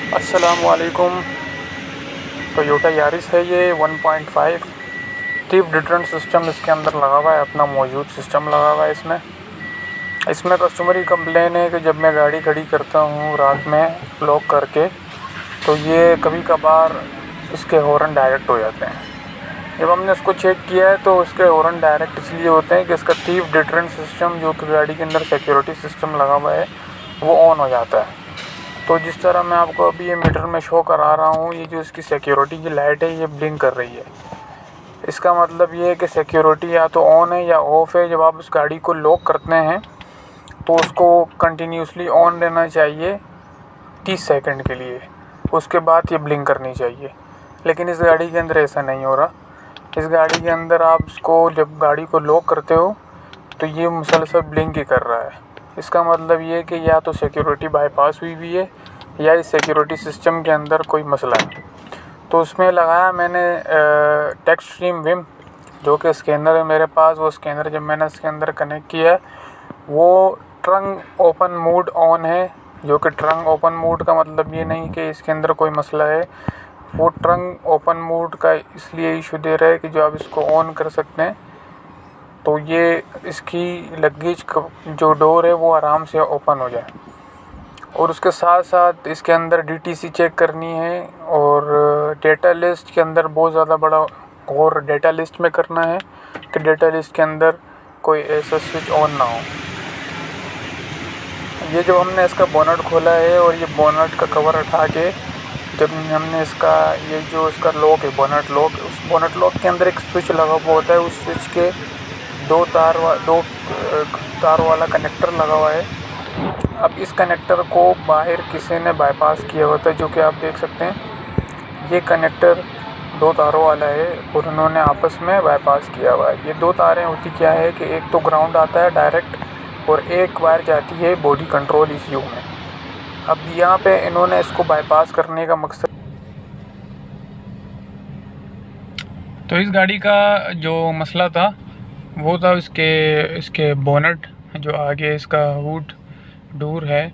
अस्सलामुअलैकुम। Toyota Yaris है ये 1.5। थीफ डिटेरेंट सिस्टम इसके अंदर लगा हुआ है, अपना मौजूद सिस्टम लगा हुआ है इसमें कस्टमर की कंप्लेन है कि जब मैं गाड़ी खड़ी करता हूँ रात में लॉक करके, तो ये कभी कभार इसके हॉर्न डायरेक्ट हो जाते हैं। जब हमने इसको चेक किया है तो इसके हॉर्न डायरेक्ट इसलिए होते हैं कि इसका थीफ डिटेरेंट सिस्टम जो कि गाड़ी के अंदर सिक्योरिटी सिस्टम लगा हुआ है वो ऑन हो जाता है। तो जिस तरह मैं आपको अभी ये मीटर में शो करा रहा हूँ, ये जो इसकी सिक्योरिटी की लाइट है ये ब्लिंक कर रही है। इसका मतलब ये है कि सिक्योरिटी या तो ऑन है या ऑफ है। जब आप उस गाड़ी को लॉक करते हैं तो उसको कंटिन्यूसली ऑन रहना चाहिए 30 सेकंड के लिए, उसके बाद ये ब्लिंक करनी चाहिए। लेकिन इस गाड़ी के अंदर ऐसा नहीं हो रहा। इस गाड़ी के अंदर आप इसको जब गाड़ी को लॉक करते हो तो ये मुसलसल ब्लिंक ही कर रहा है। इसका मतलब ये है कि या तो सिक्योरिटी बाईपास हुई है या इस सिक्योरिटी सिस्टम के अंदर कोई मसला है। तो उसमें लगाया मैंने टेक्स्ट स्ट्रीम विम, जो कि स्कैनर है मेरे पास। वो स्कैनर जब मैंने इसके अंदर कनेक्ट किया वो ट्रंक ओपन मोड ऑन है, जो कि ट्रंक ओपन मोड का मतलब ये नहीं कि इसके अंदर कोई मसला है। वो ट्रंक ओपन मोड का इसलिए इशू दे रहा है कि जो आप इसको ऑन कर सकते हैं तो ये इसकी लगेज जो डोर है वो आराम से ओपन हो जाए। और उसके साथ साथ इसके अंदर DTC चेक करनी है और डेटा लिस्ट के अंदर बहुत ज़्यादा बड़ा और डेटा लिस्ट में करना है कि डेटा लिस्ट के अंदर कोई ऐसा स्विच ऑन ना हो। ये जब हमने इसका बोनट खोला है और ये बोनट का कवर उठा के जब हमने इसका ये जो इसका लॉक है बोनट लॉक, उस बोनट लॉक के अंदर एक स्विच लगा हुआ होता है। उस स्विच के दो तार वाला कनेक्टर लगा हुआ है। अब इस कनेक्टर को बाहर किसी ने बाईपास किया होता है, जो कि आप देख सकते हैं। ये कनेक्टर 2 तारों वाला है और उन्होंने आपस में बाईपास किया हुआ है। ये 2 तारें होती क्या है कि एक तो ग्राउंड आता है डायरेक्ट और एक वायर जाती है बॉडी कंट्रोल ECU में। अब यहाँ पे इन्होंने इसको बाईपास करने का मकसद, तो इस गाड़ी का जो मसला था वो था इसके बोनट जो आगे इसका वुड डोर है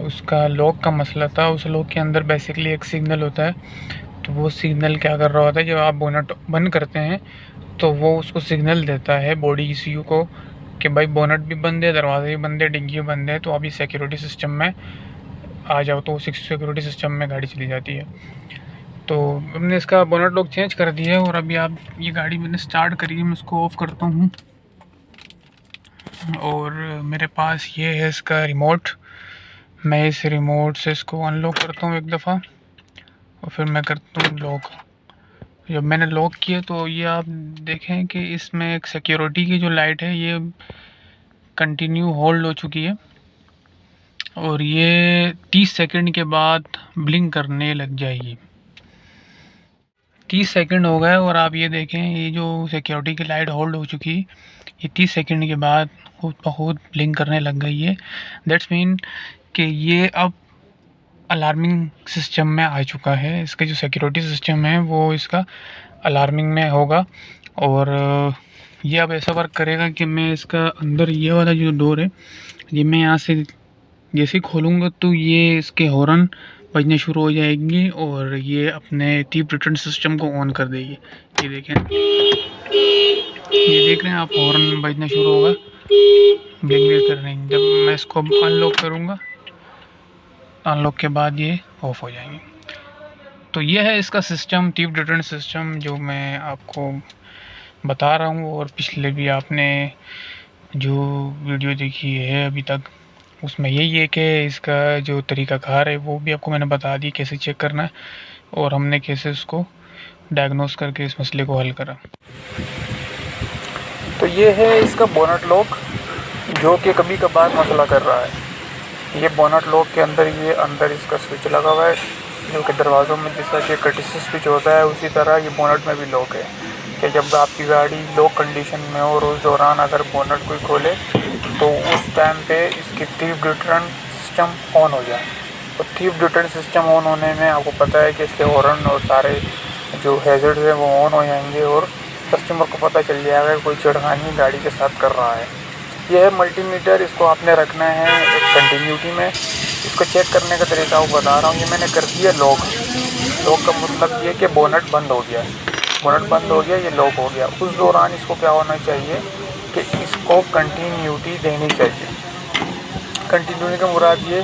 उसका लॉक का मसला था। उस लॉक के अंदर बेसिकली एक सिग्नल होता है। तो वो सिग्नल क्या कर रहा होता है, जब आप बोनट बंद करते हैं तो वो उसको सिग्नल देता है बॉडी ECU को कि भाई बोनट भी बंद है, दरवाज़े भी बंद है, डिग्गी भी बंद है, तो अभी सिक्योरिटी सिस्टम में आ जाओ। तो सिक्योरिटी सिस्टम में गाड़ी चली जाती है। तो हमने इसका बोनट लॉक चेंज कर दिया है और अभी आप ये गाड़ी मैंने स्टार्ट करी है। मैं इसको ऑफ़ करता हूँ और मेरे पास ये है इसका रिमोट। मैं इस रिमोट से इसको अनलॉक करता हूँ एक दफ़ा और फिर मैं करता हूँ लॉक। जब मैंने लॉक किया तो ये आप देखें कि इसमें एक सिक्योरिटी की जो लाइट है ये कंटिन्यू होल्ड हो चुकी है और ये 30 सेकंड के बाद ब्लिंक करने लग जाएगी। 30 सेकंड हो गए और आप ये देखें ये जो सिक्योरिटी की लाइट होल्ड हो चुकी है ये 30 सेकंड के बाद खुद ब खुद ब्लिंक करने लग गई है। दैट्स मीन कि ये अब अलार्मिंग सिस्टम में आ चुका है। इसका जो सिक्योरिटी सिस्टम है वो इसका अलार्मिंग में होगा और ये अब ऐसा वर्क करेगा कि मैं इसका अंदर ये वाला जो डोर है ये मैं यहाँ से जैसे ही खोलूँगा तो ये इसके हॉर्न बजने शुरू हो जाएंगी और ये अपने थीफ डिटेरेंट सिस्टम को ऑन कर देगी। ये देखें, ये देख रहे हैं आप, हॉर्न बजना शुरू होगा, ब्लिंक भी कर रही है। जब मैं इसको अनलॉक करूँगा, अनलॉक के बाद ये ऑफ हो जाएंगे। तो ये है इसका सिस्टम, थीफ डिटेरेंट सिस्टम, जो मैं आपको बता रहा हूँ। और पिछले भी आपने जो वीडियो देखी है अभी तक उसमें यही है कि इसका जो तरीक़ाकार है वो भी आपको मैंने बता दी कैसे चेक करना है और हमने कैसे उसको डायग्नोस करके इस मसले को हल करा। तो ये है इसका बोनट लॉक जो कि कभी कभार मसला कर रहा है। ये बोनट लॉक के अंदर ये अंदर इसका स्विच लगा हुआ है जो कि दरवाज़ों में जैसा कि कर्टेसी स्विच होता है उसी तरह ये बोनट में भी लॉक है कि जब आपकी गाड़ी लॉक कंडीशन में हो और उस दौरान अगर बोनट कोई खोले तो उस टाइम पे इसकी थीफ डिटेरेंट सिस्टम ऑन हो जाए। तो थीफ डिटेरेंट सिस्टम ऑन होने में आपको पता है कि इसके हॉर्न और सारे जो हैज़र्ड्स हैं वो ऑन हो जाएंगे और कस्टमर को पता चल जाएगा कि कोई छेड़खानी गाड़ी के साथ कर रहा है। यह है मल्टीमीटर, इसको आपने रखना है एक कंटिन्यूटी में इसको चेक करने का तरीका वो बता रहा हूँ। ये मैंने कर दिया लॉक। लॉक का मतलब ये कि बोनट बंद हो गया, बोनट बंद हो गया, ये लॉक हो गया। उस दौरान इसको क्या होना चाहिए कि इसको कंटिन्यूटी देनी चाहिए। कंटिन्यूटी का मुराद ये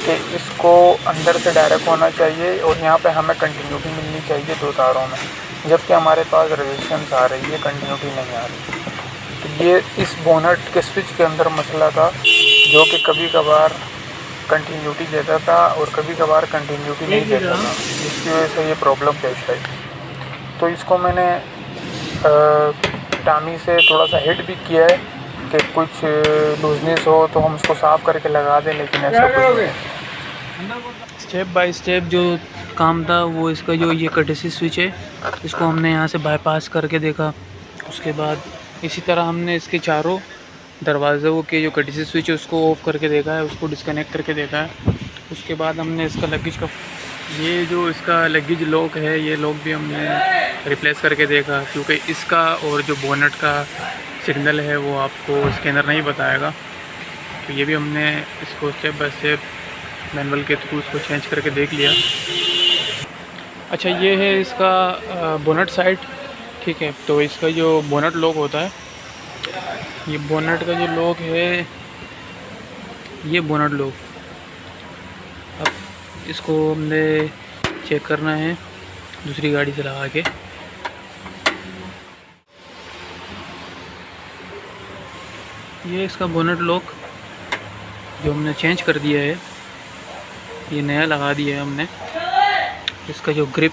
कि इसको अंदर से डायरेक्ट होना चाहिए और यहाँ पे हमें कंटिन्यूटी मिलनी चाहिए 2 तारों में, जबकि हमारे पास रेजिस्टेंस आ रही है, कंटिन्यूटी नहीं आ रही। तो ये इस बोनट के स्विच के अंदर मसला था, जो कि कभी कभार कंटिन्यूटी देता था और कभी कभार कंटिन्यूटी नहीं देता था, जिसकी वजह से ये प्रॉब्लम पेश आई। तो इसको मैंने टामी से थोड़ा सा हिट भी किया है कि कुछ लूजनेस हो तो हम उसको साफ़ करके लगा दें, लेकिन ऐसा कुछ नहीं। स्टेप बाय स्टेप जो काम था वो इसका जो ये कटसी स्विच है, इसको हमने यहाँ से बाईपास करके देखा। उसके बाद इसी तरह हमने इसके चारों दरवाज़ों के जो कटसी स्विच है उसको ऑफ़ करके देखा है, उसको डिस्कनेक्ट करके देखा है। उसके बाद हमने इसका लगेज का ये जो इसका लगेज लॉक है, ये लॉक भी हमने रिप्लेस करके देखा, क्योंकि इसका और जो बोनट का सिग्नल है वो आपको स्कैनर नहीं बताएगा। तो ये भी हमने इसको स्टेप बाय स्टेप मैनुअल के थ्रू उसको चेंज करके देख लिया। अच्छा, ये है इसका बोनट साइड, ठीक है। तो इसका जो बोनट लॉक होता है, ये बोनट का जो लॉक है, ये बोनट लॉक, अब इसको हमने चेक करना है दूसरी गाड़ी से लगा के। ये इसका बोनट लॉक जो हमने चेंज कर दिया है, ये नया लगा दिया है हमने। इसका जो ग्रिप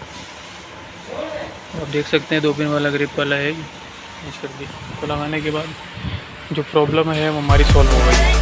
आप देख सकते हैं 2 पिन वाला ग्रिप वाला है, चेंज कर दिया। तो लगाने के बाद जो प्रॉब्लम है वो हमारी सॉल्व हो गई।